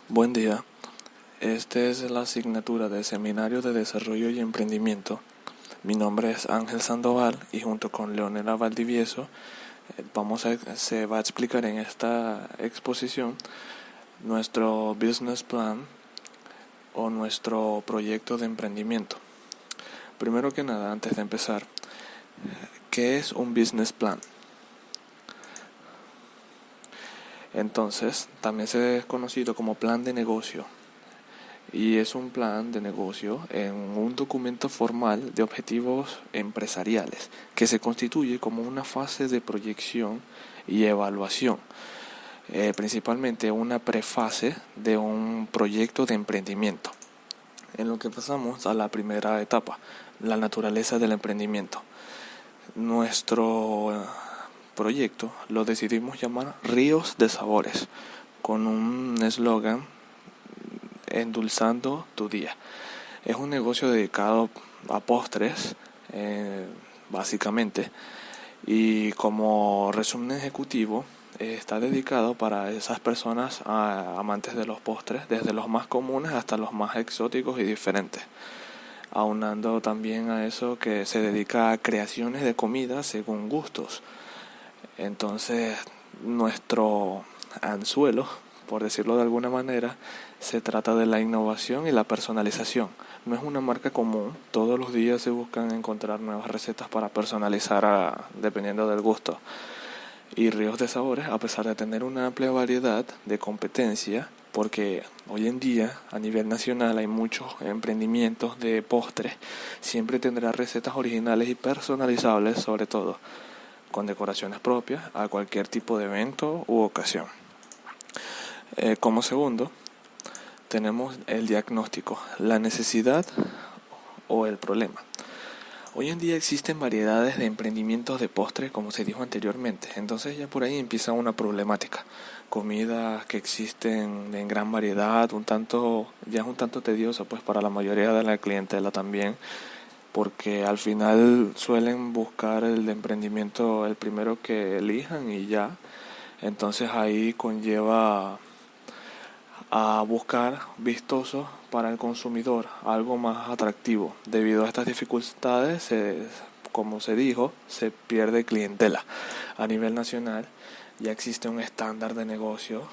Buen día. Esta es la asignatura del Seminario de Desarrollo y Emprendimiento. Mi nombre es Ángel Sandoval y junto con Leonela Valdivieso se va a explicar en esta exposición nuestro business plan o nuestro proyecto de emprendimiento. Primero que nada, antes de empezar, ¿qué es un business plan? Entonces, también se es conocido como plan de negocio. Y es un plan de negocio en un documento formal de objetivos empresariales que se constituye como una fase de proyección y evaluación, principalmente una prefase de un proyecto de emprendimiento. En lo que pasamos a la primera etapa, la naturaleza del emprendimiento. Nuestro proyecto lo decidimos llamar Ríos de Sabores, con un eslogan: endulzando tu día. Es un negocio dedicado a postres, básicamente, y como resumen ejecutivo, está dedicado para esas personas amantes de los postres, desde los más comunes hasta los más exóticos y diferentes. Aunando también a eso que se dedica a creaciones de comida según gustos. Entonces, nuestro anzuelo, por decirlo de alguna manera, se trata de la innovación y la personalización. No es una marca común, todos los días se buscan encontrar nuevas recetas para personalizar dependiendo del gusto. Y Ríos de Sabores, a pesar de tener una amplia variedad de competencia, porque hoy en día a nivel nacional hay muchos emprendimientos de postres, siempre tendrá recetas originales y personalizables, sobre todo con decoraciones propias a cualquier tipo de evento u ocasión. Como segundo, tenemos el diagnóstico, la necesidad o el problema. Hoy en día existen variedades de emprendimientos de postres, como se dijo anteriormente, entonces ya por ahí empieza una problemática. Comidas que existen en gran variedad, ya es un tanto tedioso pues para la mayoría de la clientela también, porque al final suelen buscar el emprendimiento el primero que elijan y ya. Entonces ahí conlleva a buscar vistoso para el consumidor algo más atractivo. Debido a estas dificultades, como se dijo, se pierde clientela. A nivel nacional ya existe un estándar de negocio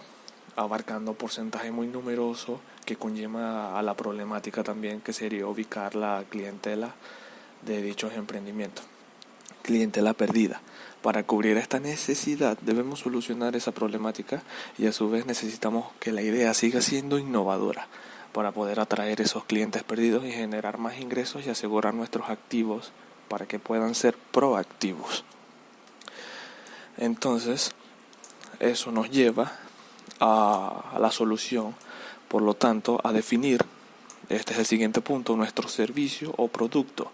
abarcando porcentaje muy numeroso que conlleva a la problemática también que sería ubicar la clientela de dichos emprendimientos. Clientela perdida. Para cubrir esta necesidad debemos solucionar esa problemática y a su vez necesitamos que la idea siga siendo innovadora para poder atraer esos clientes perdidos y generar más ingresos y asegurar nuestros activos para que puedan ser proactivos. Entonces, eso nos lleva a la solución, por lo tanto, a definir, este es el siguiente punto, nuestro servicio o producto.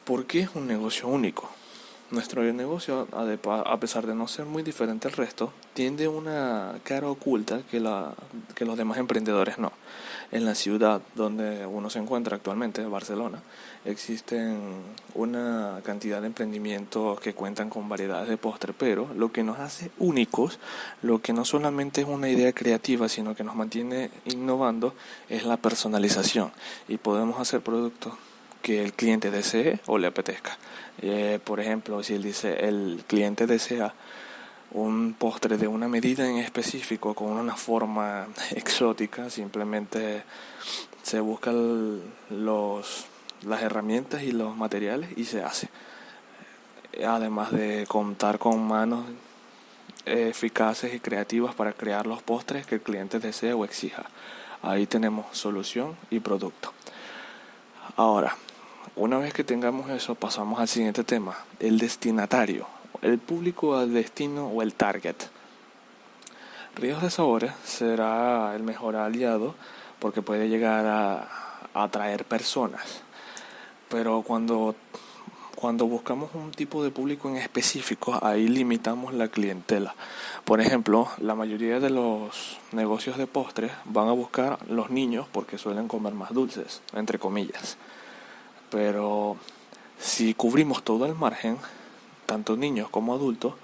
¿Por qué es un negocio único? Nuestro negocio, a pesar de no ser muy diferente al resto, tiene una cara oculta que los demás emprendedores no. En la ciudad donde uno se encuentra actualmente, Barcelona, existen una cantidad de emprendimientos que cuentan con variedades de postre, pero lo que nos hace únicos, lo que no solamente es una idea creativa, sino que nos mantiene innovando, es la personalización. Y podemos hacer productos que el cliente desee o le apetezca. Por ejemplo, si el cliente desea un postre de una medida en específico con una forma exótica, simplemente se buscan las herramientas y los materiales y se hace. Además de contar con manos eficaces y creativas para crear los postres que el cliente desee o exija. Ahí tenemos solución y producto. Ahora, una vez que tengamos eso, pasamos al siguiente tema, el destinatario, el público al destino o el target. Ríos de Sabores será el mejor aliado porque puede llegar a atraer personas, pero cuando buscamos un tipo de público en específico, ahí limitamos la clientela. Por ejemplo, la mayoría de los negocios de postres van a buscar los niños porque suelen comer más dulces, entre comillas. Pero si cubrimos todo el margen, tanto niños como adultos,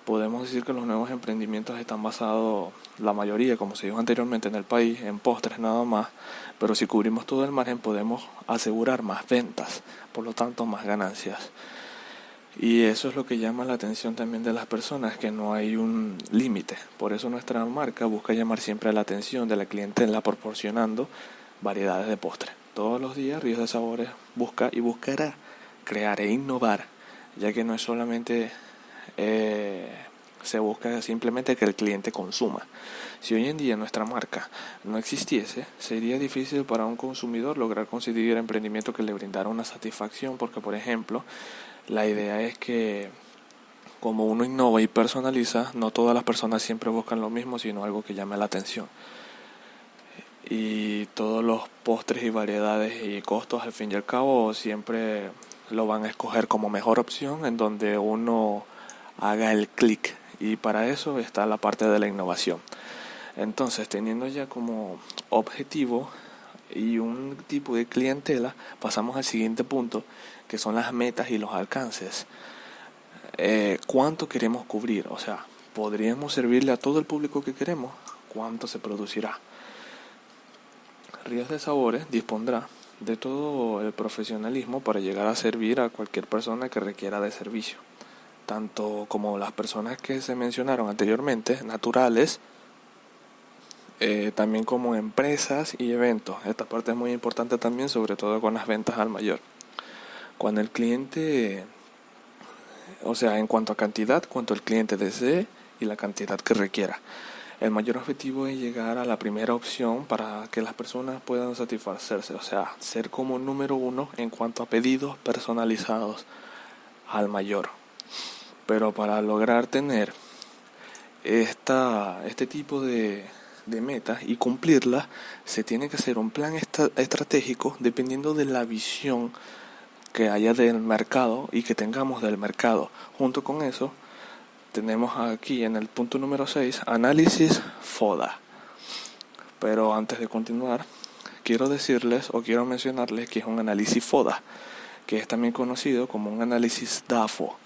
podemos decir que los nuevos emprendimientos están basados, la mayoría, como se dijo anteriormente, en el país, en postres nada más, pero si cubrimos todo el margen podemos asegurar más ventas, por lo tanto más ganancias. Y eso es lo que llama la atención también de las personas, que no hay un límite. Por eso nuestra marca busca llamar siempre la atención de la clientela proporcionando variedades de postres. Todos los días Ríos de Sabores busca y buscará crear e innovar, ya que no es solamente se busca simplemente que el cliente consuma. Si hoy en día nuestra marca no existiese, sería difícil para un consumidor lograr conseguir emprendimiento que le brindara una satisfacción, porque por ejemplo, la idea es que como uno innova y personaliza, no todas las personas siempre buscan lo mismo, sino algo que llame la atención. Y todos los postres y variedades y costos, al fin y al cabo, siempre lo van a escoger como mejor opción en donde uno haga el clic, y para eso está la parte de la innovación. Entonces, teniendo ya como objetivo y un tipo de clientela, pasamos al siguiente punto, que son las metas y los alcances. ¿Cuánto queremos cubrir? O sea, ¿podríamos servirle a todo el público que queremos? ¿Cuánto se producirá? Ríos de Sabores dispondrá de todo el profesionalismo para llegar a servir a cualquier persona que requiera de servicio, tanto como las personas que se mencionaron anteriormente, naturales, también como empresas y eventos. Esta parte es muy importante también, sobre todo con las ventas al mayor. Cuando el cliente, o sea, en cuanto a cantidad, cuanto el cliente desee y la cantidad que requiera. El mayor objetivo es llegar a la primera opción para que las personas puedan satisfacerse, o sea, ser como número uno en cuanto a pedidos personalizados al mayor. Pero para lograr tener este tipo de metas y cumplirlas, se tiene que hacer un plan estratégico dependiendo de la visión que haya del mercado y que tengamos del mercado. Junto con eso, tenemos aquí en el punto número 6, análisis FODA. Pero antes de continuar, quiero mencionarles que es un análisis FODA, que es también conocido como un análisis DAFO,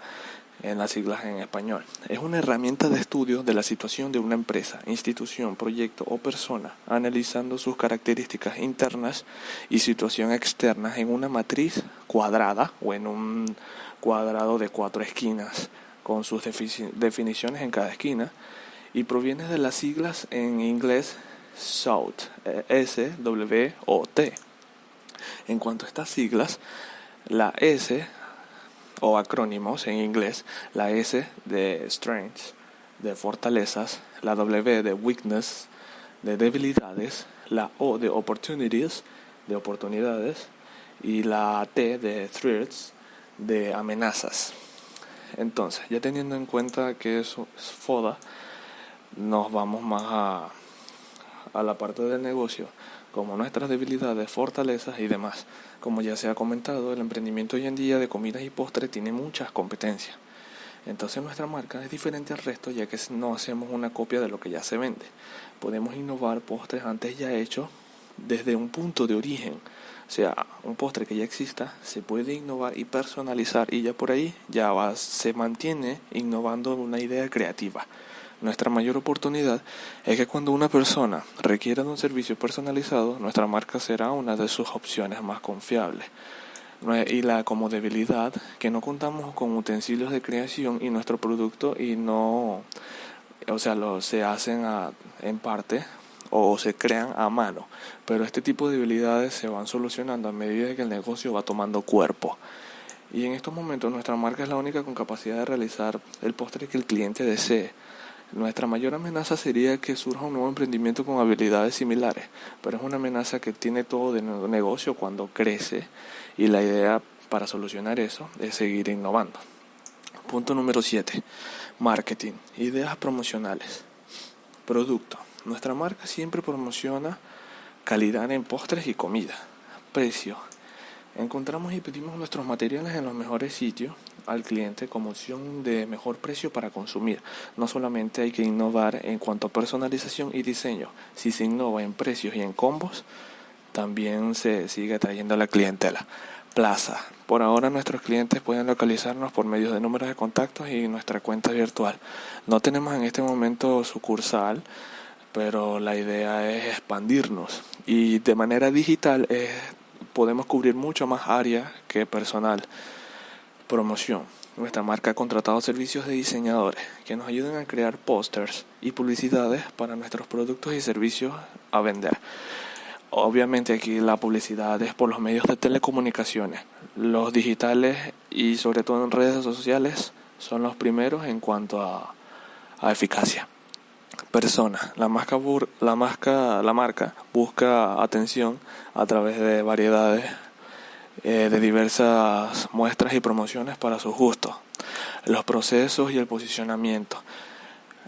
en las siglas en español. Es una herramienta de estudio de la situación de una empresa, institución, proyecto o persona, analizando sus características internas y situación externa en una matriz cuadrada o en un cuadrado de 4 esquinas, con sus definiciones en cada esquina, y proviene de las siglas en inglés SWOT, S-W-O-T. En cuanto a estas siglas, la S, o acrónimos en inglés, la S de strengths, de fortalezas, la W de weakness, de debilidades, la O de opportunities, de oportunidades, y la T de threats, de amenazas. Entonces, ya teniendo en cuenta que eso es FODA, nos vamos más a la parte del negocio, como nuestras debilidades, fortalezas y demás. Como ya se ha comentado, el emprendimiento hoy en día de comidas y postres tiene muchas competencias. Entonces nuestra marca es diferente al resto, ya que no hacemos una copia de lo que ya se vende. Podemos innovar postres antes ya hechos desde un punto de origen. O sea, un postre que ya exista se puede innovar y personalizar, y ya por ahí se mantiene innovando una idea creativa. Nuestra mayor oportunidad es que cuando una persona requiera de un servicio personalizado, nuestra marca será una de sus opciones más confiables. Y como debilidad, que no contamos con utensilios de creación y nuestro producto se hacen en parte o se crean a mano. Pero este tipo de debilidades se van solucionando a medida que el negocio va tomando cuerpo. Y en estos momentos nuestra marca es la única con capacidad de realizar el postre que el cliente desee. Nuestra mayor amenaza sería que surja un nuevo emprendimiento con habilidades similares, pero es una amenaza que tiene todo de negocio cuando crece, y la idea para solucionar eso es seguir innovando. Punto número 7. Marketing. Ideas promocionales. Producto. Nuestra marca siempre promociona calidad en postres y comida. Precio. Encontramos y pedimos nuestros materiales en los mejores sitios al cliente como opción de mejor precio para consumir. No solamente hay que innovar en cuanto a personalización y diseño. Si se innova en precios y en combos, también se sigue atrayendo a la clientela. plaza. Por ahora nuestros clientes pueden localizarnos por medio de números de contactos y nuestra cuenta virtual. No tenemos en este momento sucursal, pero la idea es expandirnos y de manera digital podemos cubrir mucho más área que personal. Promoción. Nuestra marca ha contratado servicios de diseñadores que nos ayudan a crear pósters y publicidades para nuestros productos y servicios a vender. Obviamente aquí la publicidad es por los medios de telecomunicaciones. Los digitales y sobre todo en redes sociales son los primeros en cuanto a eficacia. Persona. La marca busca atención a través de variedades de diversas muestras y promociones para sus gustos. Los procesos y el posicionamiento.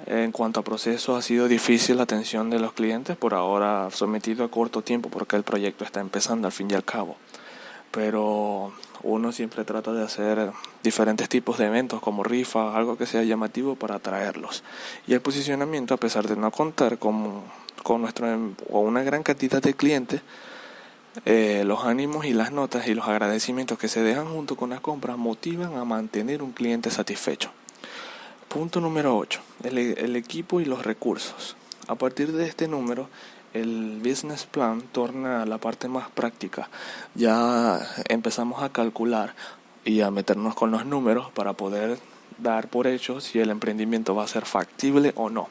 En cuanto a procesos, ha sido difícil la atención de los clientes, por ahora sometido a corto tiempo porque el proyecto está empezando al fin y al cabo. Pero uno siempre trata de hacer diferentes tipos de eventos como rifas, algo que sea llamativo para atraerlos. Y el posicionamiento, a pesar de no contar con una gran cantidad de clientes, los ánimos y las notas y los agradecimientos que se dejan junto con las compras motivan a mantener un cliente satisfecho. Punto número 8. El equipo y los recursos. A partir de este número, el business plan torna la parte más práctica. Ya empezamos a calcular y a meternos con los números para poder dar por hecho si el emprendimiento va a ser factible o no.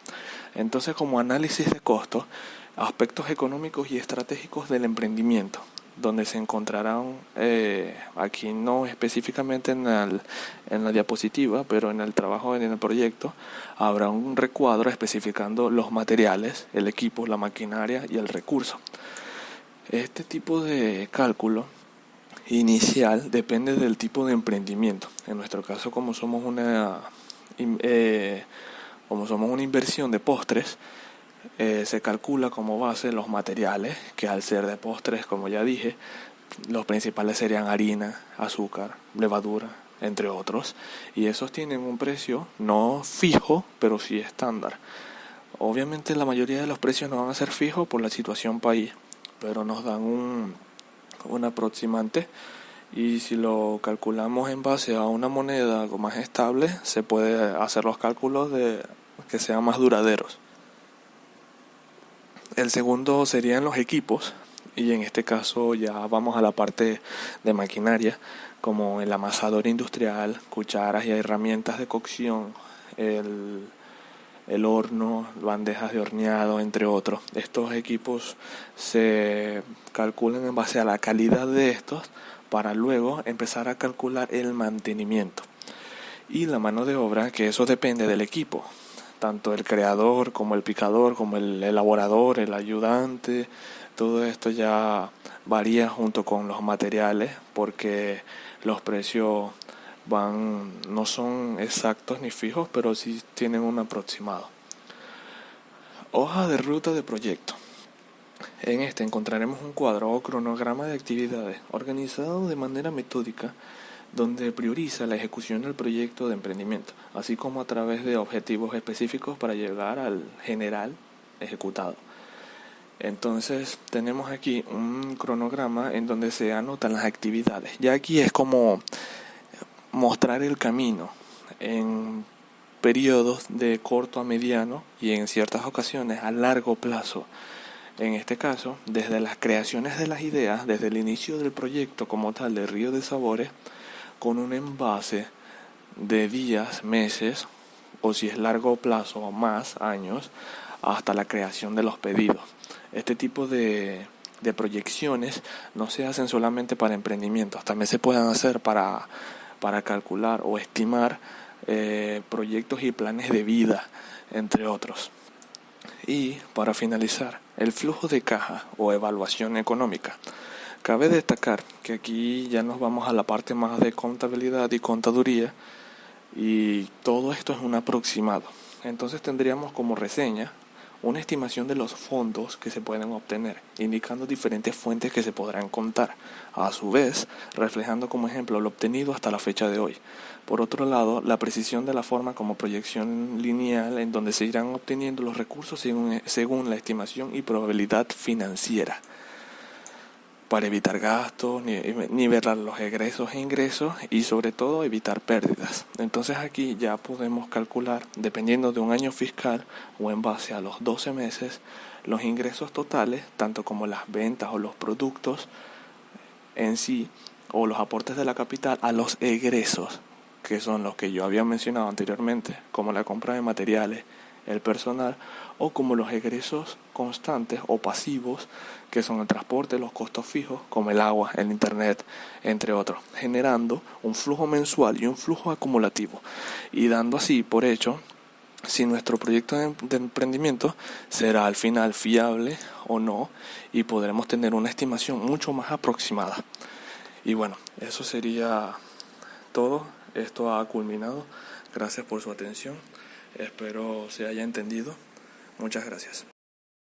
Entonces, como análisis de costos, aspectos económicos y estratégicos del emprendimiento, donde se encontrarán, aquí no específicamente en la diapositiva, pero en el trabajo en el proyecto, habrá un recuadro especificando los materiales, el equipo, la maquinaria y el recurso. Este tipo de cálculo inicial depende del tipo de emprendimiento. En nuestro caso, como somos una inversión de postres, se calcula como base los materiales, que al ser de postres, como ya dije, los principales serían harina, azúcar, levadura, entre otros, y esos tienen un precio no fijo, pero sí estándar. Obviamente la mayoría de los precios no van a ser fijos por la situación país, pero nos dan un aproximante, y si lo calculamos en base a una moneda algo más estable, se puede hacer los cálculos de que sean más duraderos. El segundo serían los equipos, y en este caso ya vamos a la parte de maquinaria, como el amasador industrial, cucharas y herramientas de cocción, el horno, bandejas de horneado, entre otros. Estos equipos se calculan en base a la calidad de estos para luego empezar a calcular el mantenimiento. Y la mano de obra, que eso depende del equipo. Tanto el creador como el picador, como el elaborador, el ayudante, todo esto ya varía junto con los materiales porque los precios no son exactos ni fijos, pero sí tienen un aproximado. Hoja de ruta de proyecto. En este encontraremos un cuadro o cronograma de actividades organizado de manera metódica, donde prioriza la ejecución del proyecto de emprendimiento, así como a través de objetivos específicos para llegar al general ejecutado. Entonces tenemos aquí un cronograma en donde se anotan las actividades. Ya aquí es como mostrar el camino en periodos de corto a mediano y en ciertas ocasiones a largo plazo. En este caso, desde las creaciones de las ideas, desde el inicio del proyecto como tal de Río de Sabores, con un envase de días, meses, o si es largo plazo o más años, hasta la creación de los pedidos. Este tipo de proyecciones no se hacen solamente para emprendimientos, también se pueden hacer para calcular o estimar proyectos y planes de vida, entre otros. Y para finalizar, el flujo de caja o evaluación económica. Cabe destacar que aquí ya nos vamos a la parte más de contabilidad y contaduría, y todo esto es un aproximado. Entonces tendríamos como reseña una estimación de los fondos que se pueden obtener, indicando diferentes fuentes que se podrán contar, a su vez reflejando como ejemplo lo obtenido hasta la fecha de hoy. Por otro lado, la precisión de la forma como proyección lineal, en donde se irán obteniendo los recursos según la estimación y probabilidad financiera. para evitar gastos, nivelar los egresos e ingresos y sobre todo evitar pérdidas. Entonces aquí ya podemos calcular, dependiendo de un año fiscal o en base a los 12 meses, los ingresos totales, tanto como las ventas o los productos en sí, o los aportes de la capital, a los egresos, que son los que yo había mencionado anteriormente, como la compra de materiales, el personal, o como los egresos constantes o pasivos, que son el transporte, los costos fijos, como el agua, el internet, entre otros, generando un flujo mensual y un flujo acumulativo, y dando así por hecho si nuestro proyecto de emprendimiento será al final fiable o no, y podremos tener una estimación mucho más aproximada. Y bueno, eso sería todo. Esto ha culminado. Gracias por su atención. Espero se haya entendido. Muchas gracias.